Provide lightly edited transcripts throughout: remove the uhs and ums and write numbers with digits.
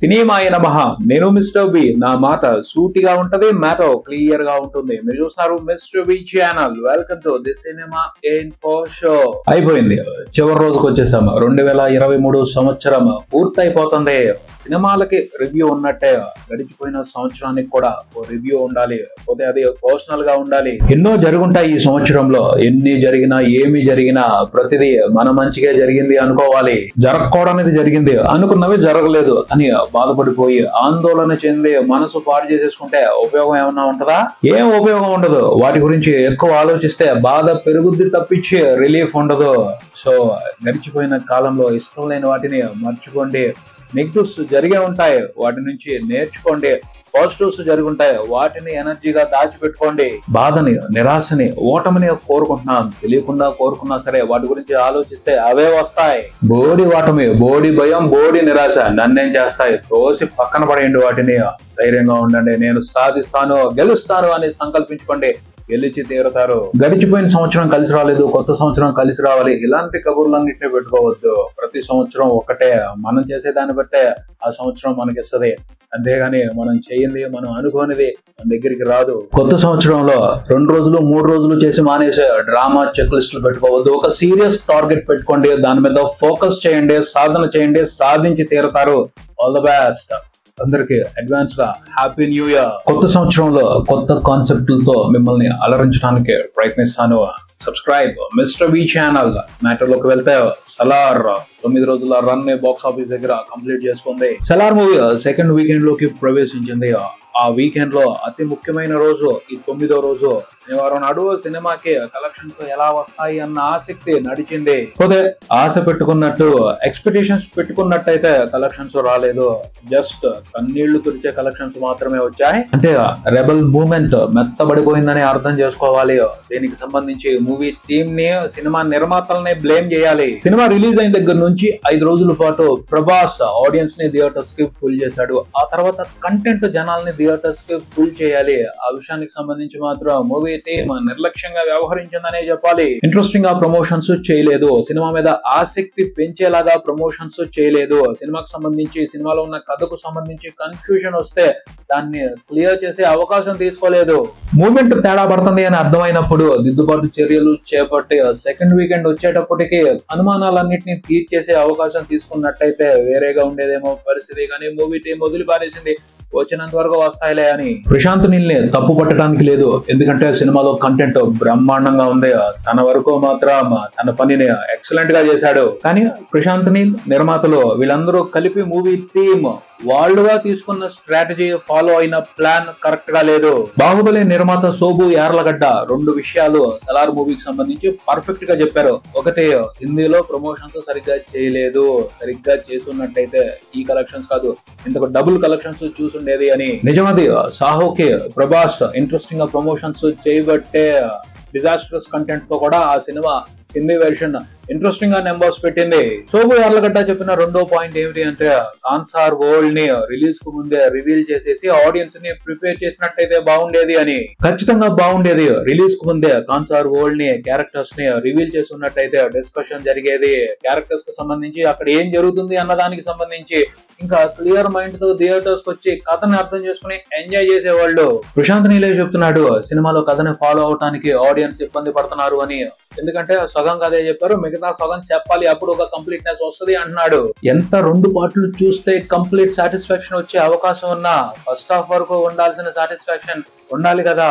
సినిమాయ నమః. నేను mister B. నా మాట సూటిగా ఉంటది, మ్యాటర్ క్లియర్ గా ఉంటుంది. మీరు చూస్తారు mister B channel. Welcome to the cinema info show. అయిపోయింది, చివరి రోజుకు వచ్చేసాము. 2023 సంవత్సరం పూర్తయిపోతుంది. సినిమాలకి రివ్యూ ఉన్నట్టే గడిచిపోయిన సంవత్సరానికి కూడా ఓ రివ్యూ ఉండాలి, పోతే అది పర్సనల్ గా ఉండాలి. ఎన్నో జరుగుంటాయి ఈ సంవత్సరంలో. ఎన్ని జరిగినా ఏమి జరిగినా ప్రతిదీ మన మంచిగా జరిగింది అనుకోవాలి. జరగకూడనిది జరిగింది, అనుకున్నవి జరగలేదు అని బాధపడిపోయి ఆందోళన చెంది మనసు పాడు చేసేసుకుంటే ఉపయోగం ఏమన్నా ఉంటదా? ఏం ఉపయోగం ఉండదు. వాటి గురించి ఎక్కువ ఆలోచిస్తే బాధ పెరుగుద్ది తప్పించి రిలీఫ్ ఉండదు. సో గడిచిపోయిన కాలంలో ఇష్టం లేని వాటిని మర్చిపోండి. నెగిటివ్స్ జరిగే ఉంటాయి, వాటి నుంచి నేర్చుకోండి. పాజిటివ్స్ జరుగుంటాయి, వాటిని ఎనర్జీగా దాచిపెట్టుకోండి. బాధని, నిరాశని, ఓటమిని కోరుకుంటున్నాం, తెలియకుండా కోరుకున్నా సరే వాటి గురించి ఆలోచిస్తే అవే వస్తాయి. బోడి ఓటమి, బోడి భయం, బోడి నిరాశ నన్నేం చేస్తాయి? తోసి పక్కన పడేయండి వాటిని. ధైర్యంగా ఉండండి. నేను సాధిస్తాను, గెలుస్తాను అని సంకల్పించుకోండి. గెలిచి తీరుతారు. గడిచిపోయిన సంవత్సరం కలిసి రాలేదు, కొత్త సంవత్సరం కలిసి రావాలి, ఇలాంటి కబుర్లన్నింటినీ పెట్టుకోవద్దు. ప్రతి సంవత్సరం ఒకటే, మనం చేసే దాన్ని బట్టే ఆ సంవత్సరం మనకి ఇస్తుంది. అంతేగాని మనం చేయింది, మనం అనుకోనిది మన దగ్గరికి రాదు. కొత్త సంవత్సరంలో 2 రోజులు 3 రోజులు చేసి మానేసే డ్రామా చెక్ లిస్టులు పెట్టుకోవద్దు. ఒక సీరియస్ టార్గెట్ పెట్టుకోండి, దాని మీద ఫోకస్ చేయండి, సాధన చేయండి, సాధించి తీరుతారు. All the best. అందరికి అడ్వాన్స్ గా హ్యాపీ న్యూ ఇయర్. కొత్త సంవత్సరంలో కొత్త కాన్సెప్ట్లతో మిమ్మల్ని అలరించడానికి ప్రయత్నిస్తాను. Subscribe mister B channel. Matter లోకి వెళ్తే సలార్ 9 రోజుల రన్ బాక్స్ ఆఫీస్ దగ్గర కంప్లీట్ చేసుకుంది. సలార్ మూవీ సెకండ్ వీకెండ్ లోకి ప్రవేశించింది. ఆ వీకెండ్ లో అతి ముఖ్యమైన రోజు ఈ 9వ రోజు శనివారం నాడు సినిమాకి కలెక్షన్స్ ఎలా వస్తాయి అన్న ఆసక్తి నడిచింది. పోతే ఆశ పెట్టుకున్నట్టు, ఎక్స్పెక్టేషన్స్ పెట్టుకున్నట్టయితే కలెక్షన్స్ రాలేదు. జస్ట్ కన్నీళ్లు తుడిచే కలెక్షన్స్ మాత్రమే వచ్చాయి. అంటే రెబల్ మూవ్మెంట్ మెత్తబడిపోయిందని అర్థం చేసుకోవాలి. దీనికి సంబంధించి మూవీ టీమ్ ని, సినిమా నిర్మాతల్ని బ్లేమ్ చేయాలి. సినిమా రిలీజ్ అయిన దగ్గర నుంచి 5 రోజుల పాటు ప్రభాస్ ఆడియన్స్ ని థియేటర్స్ కి ఫుల్ చేశాడు. ఆ తర్వాత కంటెంట్ జనాల్ని థియేటర్స్ కి ఫుల్ చేయాలి. ఆ విషయానికి సంబంధించి మాత్రం మూవీ టీమ్ నిర్లక్ష్యంగా వ్యవహరించిందనే చెప్పాలి. ఇంట్రెస్టింగ్ గా ప్రమోషన్స్ చేయలేదు, సినిమా మీద ఆసక్తి పెంచేలాగా ప్రమోషన్స్ చేయలేదు. సినిమాకు సంబంధించి, సినిమాలో ఉన్న కథకు సంబంధించి కన్ఫ్యూజన్ వస్తే దాన్ని క్లియర్ చేసే అవకాశం తీసుకోలేదు. మూవ్మెంట్ తేడా పడుతుంది అని అర్థమైనప్పుడు దిద్దుబాటు చర్యలు చేపట్టి సెకండ్ వీకెండ్ వచ్చేటప్పటికి అనుమానాలన్నింటినీ తీర్చేసే అవకాశం తీసుకున్నట్టయితే వేరేగా ఉండేదేమో పరిస్థితి. కానీ మూవీ టీం వదిలి పారేసింది, వచ్చినంత వరకు వస్తాయిలే అని. ప్రశాంత్ నీల్ ని తప్పు పట్టడానికి లేదు, ఎందుకంటే సినిమాలో కంటెంట్ బ్రహ్మాండంగా ఉంది. తన వరకు మాత్రం తన పనిని ఎక్సలెంట్ గా చేశాడు. కానీ ప్రశాంత్ నీల్, నిర్మాతలు వీళ్ళందరూ కలిపి మూవీ టీమ్ వాళ్ళుగా తీసుకున్న స్ట్రాటజీ, ఫాలో అయిన ప్లాన్ కరెక్ట్ గా లేదు. బాహుబలి నిర్మాత శోభు యార్లగడ్డ 2 విషయాలు సలార్ మూవీకి సంబంధించి పర్ఫెక్ట్ గా చెప్పారు. ఒకటి, హిందీలో ప్రమోషన్స్ సరిగ్గా చేయలేదు. సరిగ్గా చేసున్నట్టయితే ఈ కలెక్షన్స్ కాదు, ఇంతకు డబుల్ కలెక్షన్స్ చూసుండేది అని. నిజమది. సాహోకి ప్రభాస్ ఇంట్రెస్టింగ్ గా ప్రమోషన్స్ చేయబట్టే డిజాస్టర్స్ కంటెంట్ తో కూడా ఆ సినిమా హిందీ వెర్షన్ ఇంట్రెస్టింగ్ గా నెంబర్స్ పెట్టింది. శోభు యార్లగడ్డ చెప్పిన 2వ పాయింట్ ఏమిటి అంటే, కాన్సార్ వరల్డ్ ని రిలీజ్ కు ముందే రివీల్ చేసేసి ఆడియన్స్ ని ప్రిపేర్ చేసినట్టయితే బాగుండేది అని. ఖచ్చితంగా బాగుండేది. రిలీజ్ కు ముందే కాన్సార్ వరల్డ్ ని, క్యారెక్టర్స్ ని రివీల్ చేసి ఉన్నట్టయితే డిస్కషన్ జరిగేది. క్యారెక్టర్స్ కు సంబంధించి, అక్కడ ఏం జరుగుతుంది అన్న దానికి సంబంధించి ఇంకా క్లియర్ మైండ్ తో థియేటర్స్ కి వచ్చి కథని అర్థం చేసుకుని ఎంజాయ్ చేసేవాళ్ళు. ప్రశాంత్ నీలే చెప్తున్నాడు, సినిమాలో కథని ఫాలో అవటానికి ఆడియన్స్ ఇబ్బంది పడుతున్నారు అని. ఎందుకంటే సగం కథే చెప్పారు, మిగతా సగం చెప్పాలి, అప్పుడు ఒక కంప్లీట్నెస్ వస్తుంది అంటున్నాడు. ఎంత 2 పార్ట్లు చూస్తే కంప్లీట్ సాటిస్ఫాక్షన్ వచ్చే అవకాశం ఉన్నా ఫస్ట్ హాఫ్ వరకు ఉండాల్సిన సాటిస్ఫాక్షన్ ఉండాలి కదా.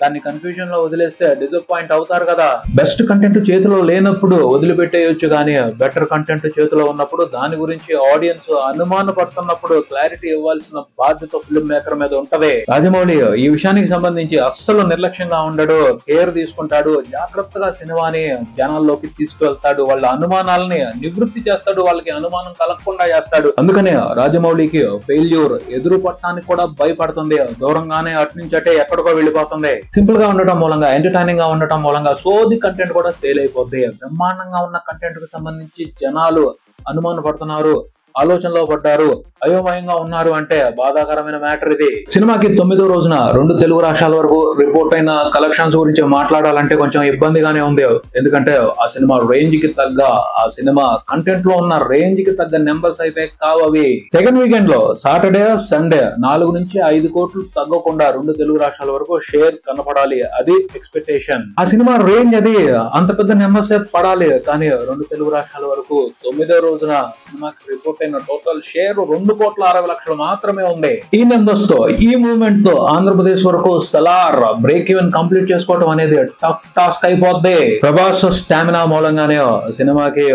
దాన్ని కన్ఫ్యూజన్ లో వదిలేస్తే డిసప్పాయింట్ అవుతారు కదా. బెస్ట్ కంటెంట్ చేతిలో లేనప్పుడు వదిలిపెట్టేయొచ్చు, కానీ బెటర్ కంటెంట్ చేతిలో ఉన్నప్పుడు, దాని గురించి ఆడియన్స్ అనుమాన పడుతున్నప్పుడు క్లారిటీ ఇవ్వాల్సిన బాధ్యత ఫిల్మ్ మేకర్ మీద ఉంటది. రాజమౌళి ఈ విషయానికి సంబంధించి అస్సలు నిర్లక్ష్యంగా ఉండడు, కేర్ తీసుకుంటాడు. జాగ్రత్తగా సినిమాని జనాల్లోకి తీసుకువెళ్తాడు, వాళ్ళ అనుమానాలని నివృత్తి చేస్తాడు, వాళ్ళకి అనుమానం కలగకుండా చేస్తాడు. అందుకనే రాజమౌళికి ఫెయిల్యూర్ ఎదురు పట్టడానికి కూడా భయపడుతుంది. దూరంగానే అటు నుంచి అటే ఎక్కడికో వెళ్ళిపోతుంది. సింపుల్ గా ఉండటం మూలంగా, ఎంటర్టైనింగ్ గా ఉండటం మూలంగా సోది కంటెంట్ కూడా సేల్ అయిపోద్ది. బ్రహ్మాండంగా ఉన్న కంటెంట్ కు సంబంధించి జనాలు అనుమాన పడుతున్నారు, ఆలోచనలో పడ్డారు, అయోమయంగా ఉన్నారు అంటే బాధాకరమైన మ్యాటర్ ఇది. సినిమాకి 9వ రోజున 2 తెలుగు రాష్ట్రాల వరకు రిపోర్ట్ అయిన కలెక్షన్స్ గురించి మాట్లాడాలంటే కొంచెం ఇబ్బందిగానే ఉంది. ఎందుకంటే ఆ సినిమా రేంజ్ కి తగ్గ, ఆ సినిమా కంటెంట్ లో ఉన్న రేంజ్ కి తగ్గ నెంబర్స్ అయితే కావు అవి. సెకండ్ వీకెండ్ లో సాటర్డే సండే 4 నుంచి 5 కోట్లు తగ్గకుండా 2 తెలుగు రాష్ట్రాల వరకు షేర్ కనపడాలి, అది ఎక్స్పెక్టేషన్. ఆ సినిమా రేంజ్ అది అంత పెద్ద నెంబర్స్ పడాలి, కానీ 2 తెలుగు రాష్ట్రాల వరకు 9వ రోజున సినిమాకి రిపోర్ట్ అయిన టోటల్ షేర్ 2,60,00,000 మాత్రమే ఉంది. ఈ నెంబర్స్ తో, ఈ మూవ్మెంట్ తో ఆంధ్రప్రదేశ్ వరకు సలార్ బ్రేక్ ఈవెన్ కంప్లీట్ చేసుకోవడం అనేది టఫ్ టాస్క్ అయిపోద్ది. ప్రభాస్ స్టామినా మూలంగానే సినిమాకి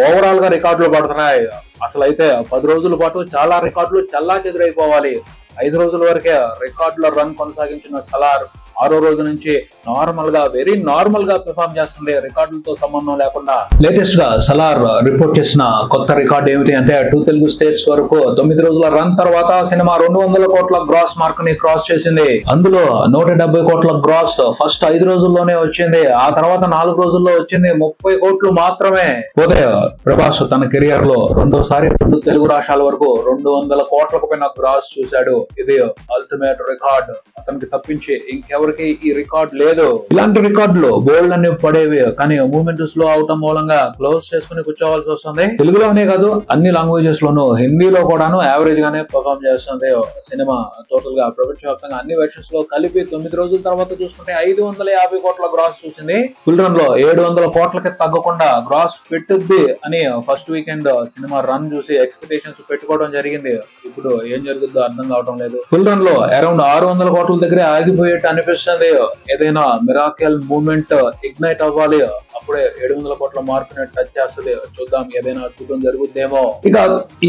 ఓవరాల్ గా రికార్డులు పడుతున్నాయి. అసలు అయితే 10 రోజుల పాటు చాలా రికార్డులు చల్లా చెదురైపోవాలి. 5 రోజుల వరకే రికార్డుల రన్ కొనసాగించిన సలార్ 6వ రోజు నుంచి నార్మల్ గా, వెరీ నార్మల్ గా పెర్ఫార్మ్ చేస్తుంది, రికార్డులతో సంబంధం లేకుండా. లేటెస్ట్ గా సలార్ రిపోర్ట్ చేసిన కొత్త రికార్డు ఏమిటి అంటే 2 తెలుగు స్టేట్స్ వరకు 9 రోజుల రన్ తర్వాత సినిమా 200 కోట్ల గ్రాస్ మార్క్ ని క్రాస్ చేసింది. అందులో 170 కోట్ల గ్రాస్ ఫస్ట్ 5 రోజుల్లోనే వచ్చింది. ఆ తర్వాత 4 రోజుల్లో వచ్చింది 30 కోట్లు మాత్రమే. పోతే ప్రభాస్ తన కెరియర్ లో రెండోసారి 2 తెలుగు రాష్ట్రాల వరకు 200 కోట్లకు పైన గ్రాస్ చూశాడు. ఇది అల్టిమేట్ రికార్డ్, అతనికి తప్పించి ఇంకెవరికి ఈ రికార్డ్ లేదు. ఇలాంటి రికార్డులు బోల్డ్ అన్ని పడేవి, కానీ మూవ్మెంట్ స్లో అవటం మూలంగా క్లోజ్ చేసుకుని కూర్చోవాల్సి వస్తుంది. తెలుగులోనే కాదు, అన్ని లాంగ్వేజెస్ లోనూ, హిందీలో కూడాను యావరేజ్ గానే పర్ఫార్మ్ చేస్తుంది సినిమా. టోటల్ గా ప్రపంచవ్యాప్తంగా అన్ని వెర్షన్స్ లో కలిపి 9 రోజుల తర్వాత చూసుకుంటే 550 కోట్ల గ్రాస్ చూసింది. ఫుల్ రన్ లో 700 కోట్లకి తగ్గకుండా గ్రాస్ పెట్టుద్ది అని ఫస్ట్ వీకెండ్ సినిమా రన్ చూసి ఎక్స్పెక్టేషన్స్ పెట్టుకోవడం జరిగింది. ఇప్పుడు ఏం జరుగుతుందో అర్థం కావడం లేదు. ఫుల్ రన్ లో అరౌండ్ 600 కోట్ల దగ్గరే ఆగిపోయేట్టు అనిపిస్తుంది. ఏదైనా మిరాకిల్ మూవ్మెంట్ ఇగ్నైట్ అవ్వాలి, అప్పుడే 700 కోట్ల మార్క్ ని టచ్ చేస్తుంది. చూద్దాం, ఏదైనా అద్భుతం జరుగుద్దేమో. ఇక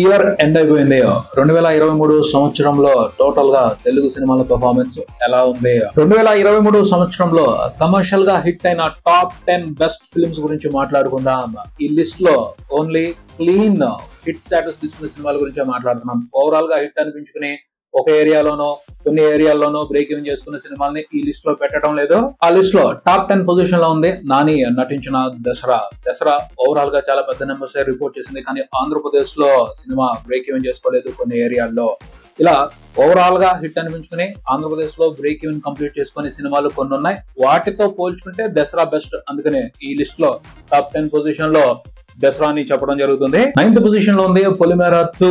ఇయర్ ఎండ్ అయిపోయింది. 2023 సంవత్సరంలో టోటల్ గా తెలుగు సినిమాల పెర్ఫార్మెన్స్ ఎలా ఉంది? 2023 సంవత్సరంలో కమర్షియల్ గా హిట్ అయిన టాప్ 10 బెస్ట్ ఫిల్మ్స్ గురించి మాట్లాడుకుందాం. ఈ లిస్ట్ లో ఓన్లీ క్లీన్ హిట్ స్టేటస్ తీసుకునే సినిమాల గురించే మాట్లాడుతున్నాం. ఓవరాల్ గా హిట్ అనిపించుకుని ఒక ఏరియాలోనో కొన్ని ఏరియాల్లోనో బ్రేక్ ఈవెన్ చేసుకున్న సినిమాల్ని ఈ లిస్ట్ లో పెట్టడం లేదు. ఆ లిస్ట్ లో టాప్ 10 పొజిషన్ లో ఉంది నాని నటించిన దసరా. దసరా ఓవరాల్ గా చాలా పెద్ద నెంబర్స్ రిపోర్ట్ చేసింది, కానీ ఆంధ్రప్రదేశ్ లో సినిమా బ్రేక్ ఈవెన్ చేసుకోలేదు కొన్ని ఏరియాల్లో. ఇలా ఓవరాల్ గా హిట్ అనిపించుకుని ఆంధ్రప్రదేశ్ లో బ్రేక్ ఈవెన్ కంప్లీట్ చేసుకునే సినిమాలు కొన్ని ఉన్నాయి. వాటితో పోల్చుకుంటే దసరా బెస్ట్, అందుకనే ఈ లిస్ట్ లో టాప్ 10 పొజిషన్ లో దసరా అని చెప్పడం జరుగుతుంది. 9th పొజిషన్ లో ఉంది పొలిమేర 2.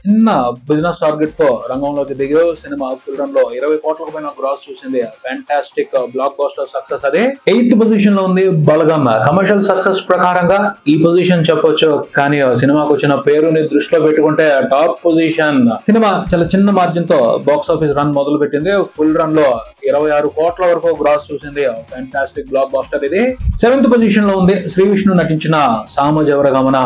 చిన్న బిజినెస్ టార్గెట్ తో రంగంలోకి దిగి సినిమా ఫుల్ రన్ లో 20 కోట్లకు పైన గ్రాస్ చూసింది. ఫ్యాంటాస్టిక్ బ్లాక్ బస్టర్ సక్సెస్ అది. 8th పొజిషన్ లో ఉంది బలగం. కమర్షియల్ సక్సెస్ ప్రకారంగా ఈ పొజిషన్ చెప్పొచ్చు, కానీ సినిమాకు వచ్చిన పేరుని దృష్టిలో పెట్టుకుంటే టాప్ పొజిషన్. సినిమా చాలా చిన్న మార్జిన్ తో బాక్స్ ఆఫీస్ రన్ మొదలు పెట్టింది. ఫుల్ రన్ లో 26 కోట్ల వరకు గ్రాస్ చూసింది. ఫ్యాంటాస్టిక్ బ్లాక్ బస్టర్ ఇది. 7th పొజిషన్ లో ఉంది శ్రీ విష్ణు నటించిన సామజవరగమన.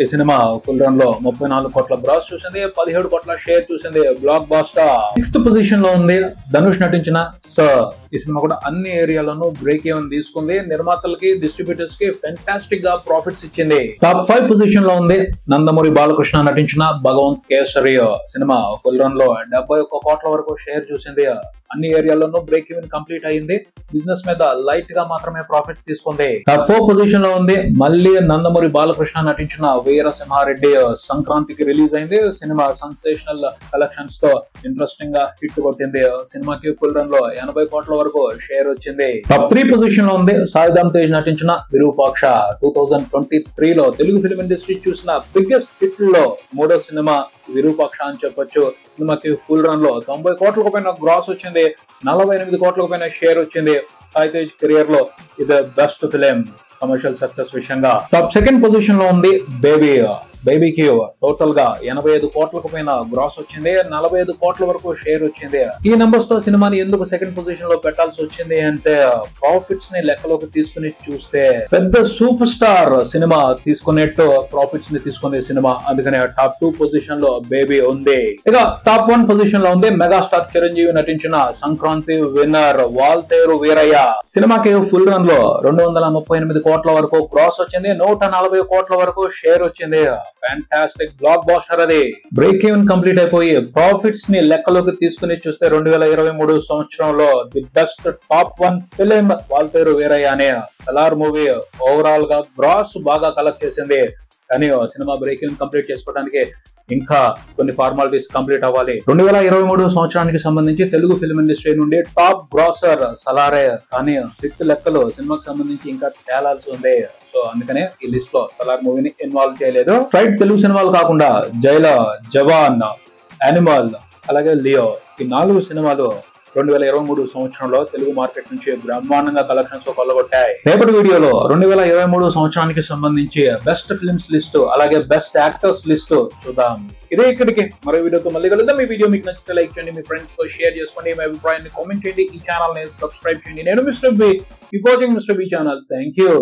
ఈ సినిమా ఫుల్ రన్ లో 34 కోట్ల గ్రాస్ చూసింది, 17 కోట్ల షేర్ చూసింది, బ్లాక్ బాస్టర్. 6th పొజిషన్ లో ఉంది ధనుష్ నటించిన సర్. ఈ సినిమా కూడా అన్ని ఏరియాలోనూ బ్రేక్ ఈవెన్ తీసుకుంది. నిర్మాతలకి, డిస్ట్రిబ్యూటర్స్ కి ఫెంటాస్టిక్ గా ప్రాఫిట్స్ ఇచ్చింది. టాప్ 5 పొజిషన్ లో ఉంది నందమూరి బాలకృష్ణ నటించిన Bhagavanth Kesari. Cinema full run లో 71 కోట్ల వరకు షేర్ చూసింది. అన్ని ఏరియాల్లోనూ బ్రేక్ ఈవెన్ కంప్లీట్ అయ్యింది. బిజినెస్ మీద లైట్ గా మాత్రమే ప్రాఫిట్స్ తీసుకుంది. టాప్ 4 పొజిషన్ లో ఉంది మళ్ళీ నందమూరి బాలకృష్ణ నటించిన వీరసింహారెడ్డి. సంక్రాంతికి రిలీజ్ అయింది. సినిమా సెన్సేషనల్ కలెక్షన్స్ తో ఇంట్రెస్టింగ్ గా హిట్ కొట్టింది. సినిమాకి ఫుల్ రన్ లో 80 కోట్ల వరకు షేర్ వచ్చింది. టాప్ 3 పొజిషన్ లో ఉంది సాయిధమ్ తేజ్ నటించిన విరూపాక్ష. 2023 లో తెలుగు ఫిల్మ్ ఇండస్ట్రీ చూసిన బిగ్గెస్ట్ హిట్ లో 3వ సినిమా విరూపాక్ష అని చెప్పొచ్చు. సినిమాకి ఫుల్ రన్ లో 90 కోట్లకు పైన గ్రాస్ వచ్చింది, 48 కోట్లకు పైన షేర్ వచ్చింది. సాయి తేజ్ కెరియర్ లో ఇది బెస్ట్ ఫిలిం కమర్షియల్ సక్సెస్ విషయంగా. టాప్ 2nd పొజిషన్ లో ఉంది బేబీ. బేబీకి టోటల్ గా 85 కోట్లకు పైన గ్రాస్ వచ్చింది, 45 కోట్ల వరకు షేర్ వచ్చింది. ఈ నంబర్స్ తో సినిమాని ఎందుకు 2nd పొజిషన్ లో పెట్టాల్సి వచ్చింది అంటే ప్రాఫిట్స్ ని లెక్కలోకి తీసుకుని చూస్తే పెద్ద సూపర్ స్టార్ సినిమా తీసుకునేట్టు ప్రాఫిట్స్ ని తీసుకునే సినిమా, అందుకనే టాప్ 2 పొజిషన్ లో బేబీ ఉంది. ఇక టాప్ 1 పొజిషన్ లో ఉంది మెగాస్టార్ చిరంజీవి నటించిన సంక్రాంతి విన్నర్ వాల్తేరు వీరయ్య. సినిమాకి ఫుల్ రన్ లో 238 కోట్ల వరకు గ్రాస్ వచ్చింది, 140 కోట్ల వరకు షేర్ వచ్చింది. ఫ్యాంటాస్టిక్ బ్లాక్ బాస్టర్ అది. బ్రేక్ ఈవెన్ కంప్లీట్ అయిపోయి ప్రాఫిట్స్ ని లెక్కలోకి తీసుకుని చూస్తే 2023 సంవత్సరంలో the best top 1 film Waltair Veerayya అనే సలార్ మూవీ ఓవరాల్ గా గ్రాస్ బాగా కలెక్ట్ చేసింది. కానీ సినిమా బ్రేకింగ్ కంప్లీట్ చేసుకోవడానికి ఇంకా కొన్ని ఫార్మాలిటీస్ కంప్లీట్ అవ్వాలి. 2023 సంవత్సరానికి సంబంధించి తెలుగు ఫిల్మ్ ఇండస్ట్రీ నుండి టాప్ గ్రాసర్ సలారే, కానీ హిట్ లెక్కలు సినిమాకి సంబంధించి ఇంకా తేలాల్సి ఉంది. సో అందుకనే ఈ లిస్ట్ లో సలార్ మూవీని ఇన్వాల్వ్ చేయలేదు. స్ట్రైట్ తెలుగు సినిమాలు కాకుండా జైలర్, జవాన్, యానిమల్, అలాగే లియో, ఈ 4 సినిమాలు 2023 సంవత్సరంలో తెలుగు మార్కెట్ నుంచి బ్రహ్మాండంగా కలెక్షన్స్ కొల్లగొట్టాయి. రేపటి వీడియోలో 2023 సంవత్సరానికి సంబంధించి బెస్ట్ ఫిల్మ్స్ లిస్ట్, అలాగే బెస్ట్ యాక్టర్స్ లిస్ట్ చూద్దాం. ఇదే ఇక్కడికి మరో వీడియోతో మళ్ళీ కలుద్దాం. ఈ వీడియో మీకు నచ్చితే లైక్ చేయండి, మీ ఫ్రెండ్స్ తో షేర్ చేసుకోండి, మీ అభిప్రాయాన్ని కామెంట్ చేయండి, ఈ ఛానల్ ని సబ్స్క్రైబ్ చేయండి. నేను mister B, watching mister B channel. Thank you.